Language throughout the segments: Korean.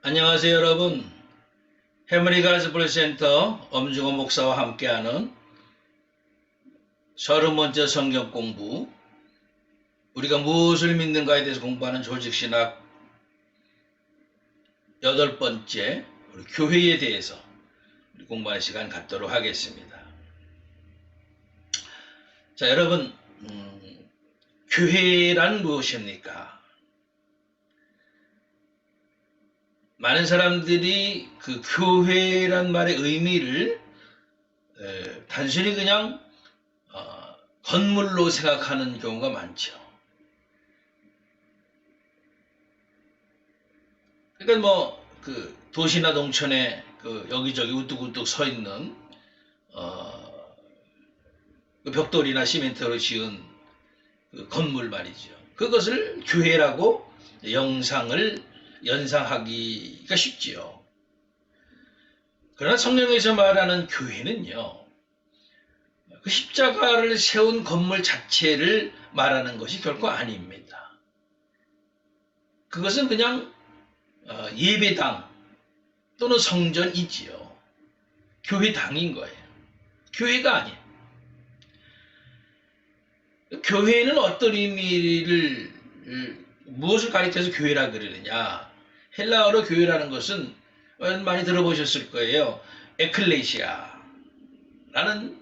안녕하세요 여러분. 해머리 가즈 프레센터 엄중원 목사와 함께하는 30번째 성경 공부, 우리가 무엇을 믿는가에 대해서 공부하는 조직신학 8번째 우리 교회에 대해서 공부하는 시간 갖도록 하겠습니다. 자 여러분, 교회란 무엇입니까? 많은 사람들이 그 교회란 말의 의미를 단순히 그냥 건물로 생각하는 경우가 많죠. 그러니까 뭐 그 도시나 농촌에 그 여기저기 우뚝우뚝 서 있는 그 벽돌이나 시멘트로 지은 그 건물 말이죠. 그것을 교회라고 연상하기가 쉽지요. 그러나 성경에서 말하는 교회는요, 그 십자가를 세운 건물 자체를 말하는 것이 결코 아닙니다. 그것은 그냥 예배당 또는 성전이지요. 교회당인 거예요. 교회가 아니에요. 교회는 어떤 의미를 무엇을 가리켜서 교회라 그러느냐? 헬라어로 교회라는 것은 많이 들어보셨을 거예요. 에클레시아라는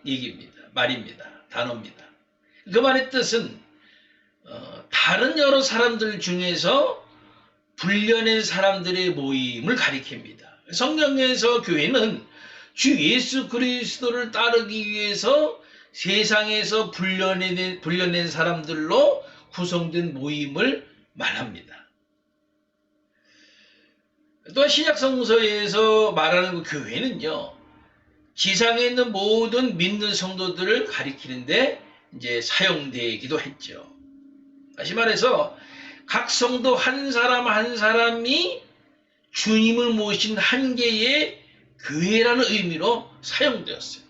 얘기입니다. 말입니다. 단어입니다. 그 말의 뜻은 다른 여러 사람들 중에서 불려낸 사람들의 모임을 가리킵니다. 성경에서 교회는 주 예수 그리스도를 따르기 위해서 세상에서 불려낸 사람들로 구성된 모임을 말합니다. 또한 신약성서에서 말하는 그 교회는요, 지상에 있는 모든 믿는 성도들을 가리키는데 이제 사용되기도 했죠. 다시 말해서 각 성도 한 사람 한 사람이 주님을 모신 한 개의 교회라는 의미로 사용되었어요.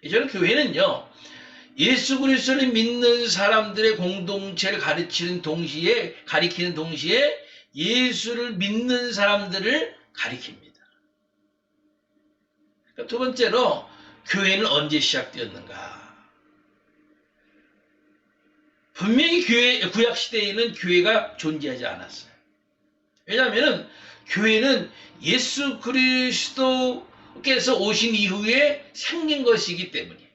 이전 교회는요, 예수 그리스도를 믿는 사람들의 공동체를 가리키는 동시에 예수를 믿는 사람들을 가리킵니다. 두 번째로, 교회는 언제 시작되었는가? 분명히 구약 시대에는 교회가 존재하지 않았어요. 왜냐하면 교회는 예수 그리스도께서 오신 이후에 생긴 것이기 때문이에요.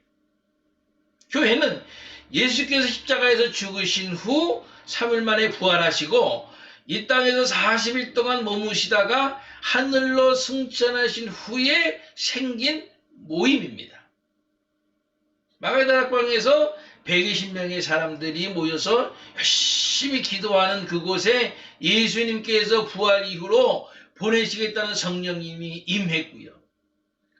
교회는 예수께서 십자가에서 죽으신 후 3일 만에 부활하시고 이 땅에서 40일 동안 머무시다가 하늘로 승천하신 후에 생긴 모임입니다. 마가다락방에서 120명의 사람들이 모여서 열심히 기도하는 그곳에 예수님께서 부활 이후로 보내시겠다는 성령님이 임했고요.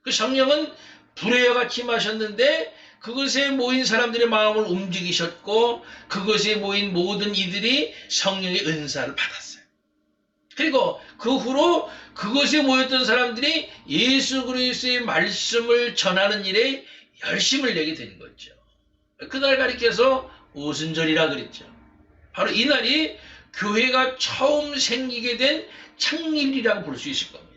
그 성령은 불의 같이 임하셨는데 그것에 모인 사람들의 마음을 움직이셨고 그것에 모인 모든 이들이 성령의 은사를 받았어요. 그리고 그 후로 그것에 모였던 사람들이 예수 그리스도의 말씀을 전하는 일에 열심을 내게 된 거죠. 그날 가리켜서 오순절이라 그랬죠. 바로 이날이 교회가 처음 생기게 된 창립이라고 볼 수 있을 겁니다.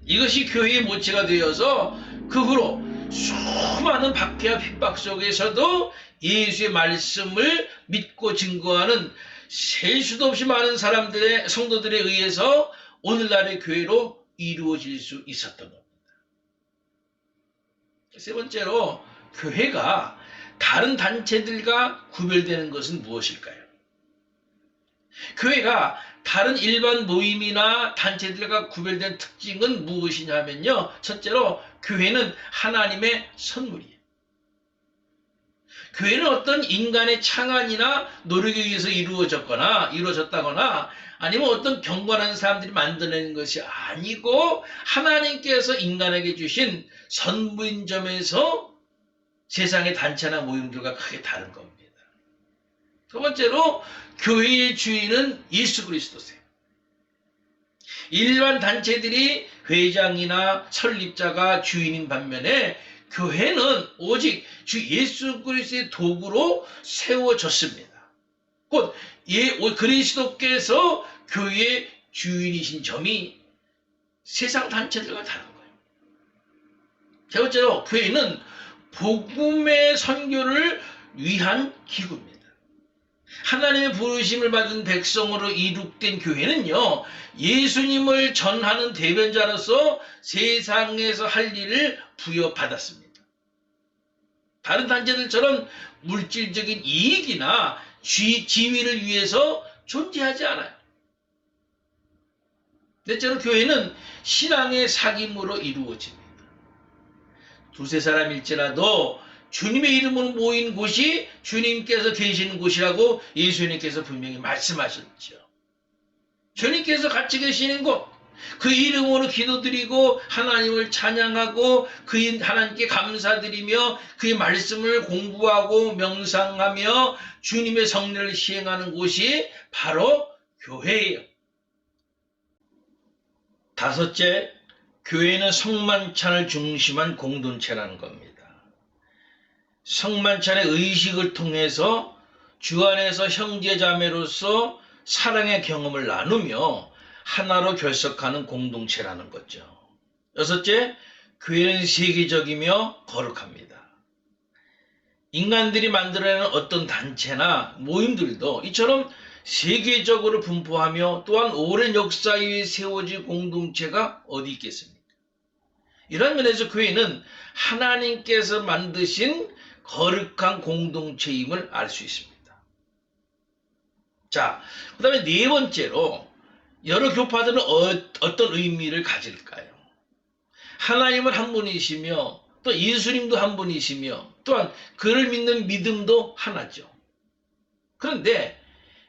이것이 교회의 모체가 되어서 그 후로 수많은 박해와 핍박 속에서도 예수의 말씀을 믿고 증거하는 셀 수도 없이 많은 성도들에 의해서 오늘날의 교회로 이루어질 수 있었던 겁니다. 세 번째로, 교회가 다른 단체들과 구별되는 것은 무엇일까요? 교회가 다른 일반 모임이나 단체들과 구별된 특징은 무엇이냐면요. 첫째로, 교회는 하나님의 선물이에요. 교회는 어떤 인간의 창안이나 노력에 의해서 이루어졌다거나 아니면 어떤 경건한 사람들이 만들어낸 것이 아니고 하나님께서 인간에게 주신 선물인 점에서 세상의 단체나 모임들과 크게 다른 겁니다. 두 번째로, 교회의 주인은 예수 그리스도세요. 일반 단체들이 회장이나 설립자가 주인인 반면에 교회는 오직 주 예수 그리스도의 도구로 세워졌습니다. 곧 그리스도께서 교회의 주인이신 점이 세상 단체들과 다른 거예요. 세 번째로 교회는 복음의 선교를 위한 기구입니다. 하나님의 부르심을 받은 백성으로 이룩된 교회는요, 예수님을 전하는 대변자로서 세상에서 할 일을 부여받았습니다. 다른 단체들처럼 물질적인 이익이나 지위를 위해서 존재하지 않아요. 넷째로 교회는 신앙의 사귐으로 이루어집니다. 두세 사람일지라도 주님의 이름으로 모인 곳이 주님께서 계시는 곳이라고 예수님께서 분명히 말씀하셨죠. 주님께서 같이 계시는 곳, 그 이름으로 기도드리고 하나님을 찬양하고 그 하나님께 감사드리며 그의 말씀을 공부하고 명상하며 주님의 성례를 시행하는 곳이 바로 교회예요. 다섯째, 교회는 성만찬을 중심한 공동체라는 겁니다. 성만찬의 의식을 통해서 주 안에서 형제자매로서 사랑의 경험을 나누며 하나로 결속하는 공동체라는 거죠. 여섯째, 교회는 세계적이며 거룩합니다. 인간들이 만들어내는 어떤 단체나 모임들도 이처럼 세계적으로 분포하며 또한 오랜 역사 위에 세워진 공동체가 어디 있겠습니까? 이런 면에서 교회는 하나님께서 만드신 거룩한 공동체임을 알 수 있습니다. 자, 그 다음에 네 번째로 여러 교파들은 어떤 의미를 가질까요? 하나님은 한 분이시며 또 예수님도 한 분이시며 또한 그를 믿는 믿음도 하나죠. 그런데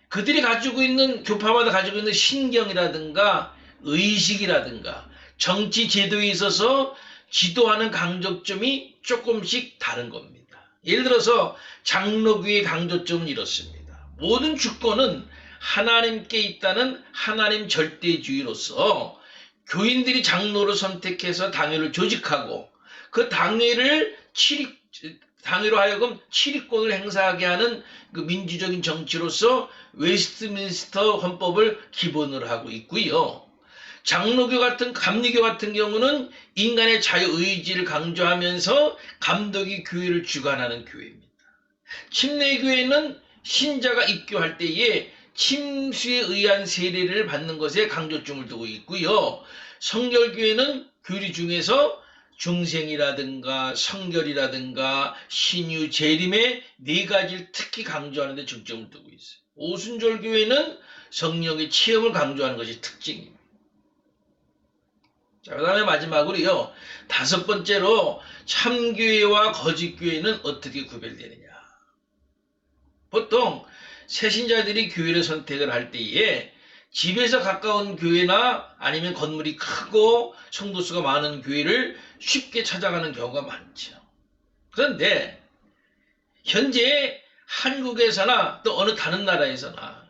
그들이 가지고 있는, 교파마다 가지고 있는 신경이라든가 의식이라든가 정치 제도에 있어서 지도하는 강조점이 조금씩 다른 겁니다. 예를 들어서 장로교의 강조점은 이렇습니다. 모든 주권은 하나님께 있다는 하나님 절대주의로서 교인들이 장로를 선택해서 당회를 조직하고 그 당회로 하여금 치리권을 행사하게 하는 그 민주적인 정치로서 웨스트민스터 헌법을 기본으로 하고 있고요. 장로교 같은 감리교 같은 경우는 인간의 자유의지를 강조하면서 감독이 교회를 주관하는 교회입니다. 침례교회는 신자가 입교할 때에 침수에 의한 세례를 받는 것에 강조점을 두고 있고요. 성결교회는 교리 중에서 중생이라든가 성결이라든가 신유, 재림의 네 가지를 특히 강조하는 데 중점을 두고 있어요. 오순절교회는 성령의 체험을 강조하는 것이 특징입니다. 자, 그 다음에 마지막으로요. 다섯 번째로 참교회와 거짓교회는 어떻게 구별되느냐. 보통 새신자들이 교회를 선택을 할 때에 집에서 가까운 교회나 아니면 건물이 크고 성도수가 많은 교회를 쉽게 찾아가는 경우가 많죠. 그런데 현재 한국에서나 또 어느 다른 나라에서나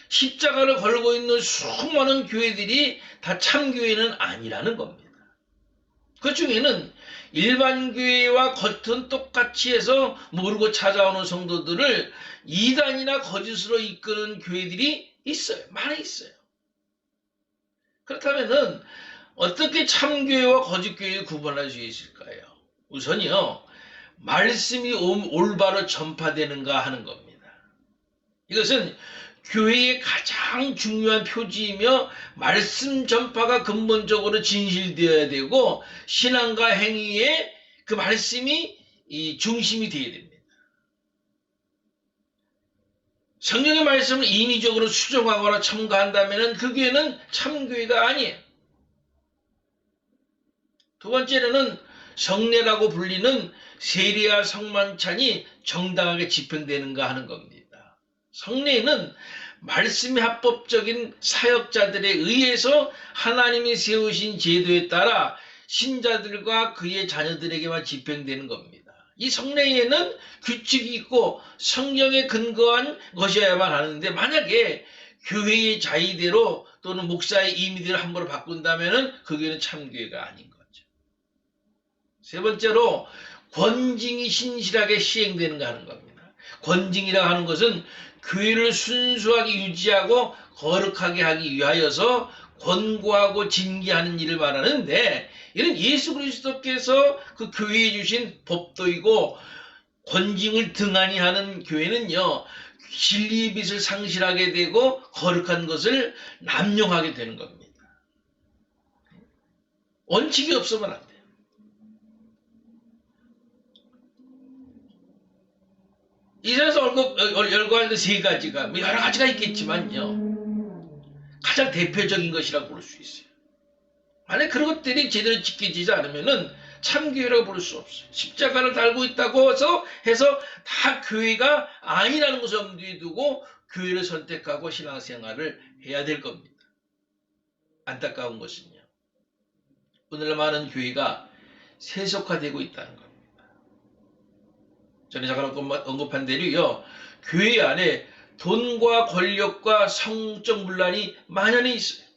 십자가를 걸고 있는 수많은 교회들이 다 참교회는 아니라는 겁니다. 그 중에는 일반 교회와 겉은 똑같이 해서 모르고 찾아오는 성도들을 이단이나 거짓으로 이끄는 교회들이 있어요. 많이 있어요. 그렇다면은 어떻게 참교회와 거짓교회를 구분할 수 있을까요? 우선요, 말씀이 올바로 전파되는가 하는 겁니다. 이것은 교회의 가장 중요한 표지이며 말씀 전파가 근본적으로 진실되어야 되고 신앙과 행위에 그 말씀이 중심이 되어야 됩니다. 성경의 말씀을 인위적으로 수정하거나 첨가한다면 그 교회는 참교회가 아니에요. 두 번째로는 성례라고 불리는 세례와 성만찬이 정당하게 집행되는가 하는 겁니다. 성례는 말씀의 합법적인 사역자들에 의해서 하나님이 세우신 제도에 따라 신자들과 그의 자녀들에게만 집행되는 겁니다. 이 성례에는 규칙이 있고 성경에 근거한 것이어야만 하는데 만약에 교회의 자의대로 또는 목사의 임의대로 함부로 바꾼다면 그 교회는 참교회가 아닌 거죠. 세 번째로 권징이 신실하게 시행되는가 하는 겁니다. 권징이라고 하는 것은 교회를 순수하게 유지하고 거룩하게 하기 위하여서 권고하고 징계하는 일을 말하는데, 이는 예수 그리스도께서 그 교회에 주신 법도이고 권징을 등한히 하는 교회는요, 진리의 빛을 상실하게 되고 거룩한 것을 남용하게 되는 겁니다. 원칙이 없으면 안 돼요. 이 세상에서 열거하는 세 가지가, 뭐 여러 가지가 있겠지만요, 가장 대표적인 것이라고 부를 수 있어요. 만약 그런 것들이 제대로 지켜지지 않으면은 참교회라고 부를 수 없어요. 십자가를 달고 있다고 해서 다 교회가 아니라는 것을 염두에 두고 교회를 선택하고 신앙생활을 해야 될 겁니다. 안타까운 것은요, 오늘날 많은 교회가 세속화되고 있다는 겁니다. 전에 잠깐 언급한 대로요, 교회 안에 돈과 권력과 성적 문란이 만연해 있어요.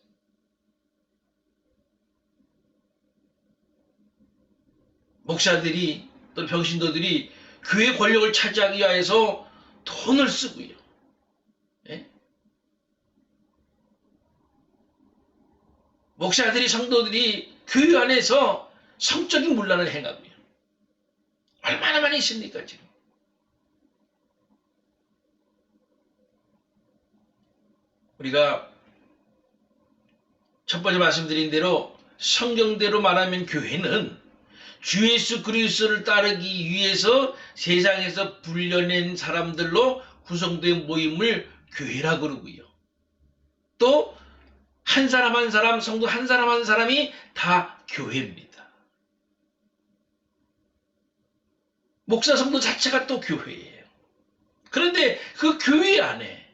목사들이 또 병신도들이 교회 권력을 차지하기 위해서 돈을 쓰고요. 예? 목사들이 성도들이 교회 안에서 성적인 문란을 행하고요. 얼마나 많이 있습니까 지금. 우리가 첫 번째 말씀드린 대로 성경대로 말하면 교회는 주 예수 그리스도를 따르기 위해서 세상에서 불려낸 사람들로 구성된 모임을 교회라 그러고요. 또 한 사람 한 사람, 성도 한 사람 한 사람이 다 교회입니다. 목사 성도 자체가 또 교회예요. 그런데 그 교회 안에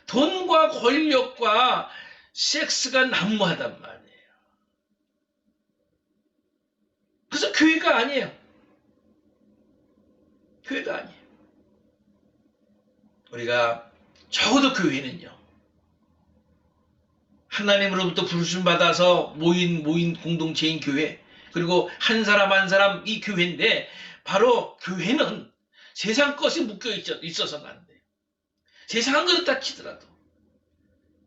돈과 권력과 섹스가 난무하단 말이에요. 그래서 교회가 아니에요. 교회가 아니에요. 우리가 적어도 교회는요, 하나님으로부터 부르심받아서 모인 공동체인 교회, 그리고 한 사람 한 사람 이 교회인데, 바로 교회는 세상 것에 묶여 있어서는 안 돼요. 세상은 그렇다 치더라도,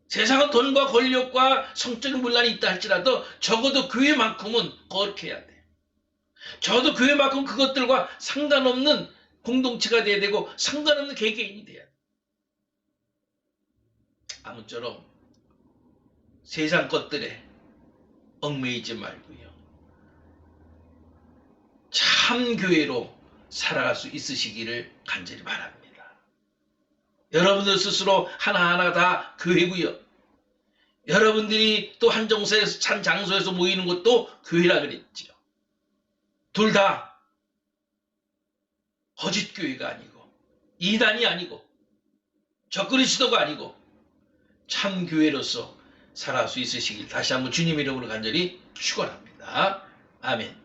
세상은 돈과 권력과 성적인 문란이 있다 할지라도 적어도 교회만큼은 거룩해야 돼요. 적어도 교회만큼 그것들과 상관없는 공동체가 돼야 되고 상관없는 개개인이 돼야 돼요. 아무쪼록 세상 것들에 얽매이지 말고요, 참 교회로 살아갈 수 있으시기를 간절히 바랍니다. 여러분들 스스로 하나하나 다 교회고요. 여러분들이 또 한 장소에서 모이는 것도 교회라 그랬죠. 둘 다 거짓 교회가 아니고 이단이 아니고 적그리스도가 아니고 참 교회로서 살아갈 수 있으시길 다시 한번 주님 이름으로 간절히 축원합니다. 아멘.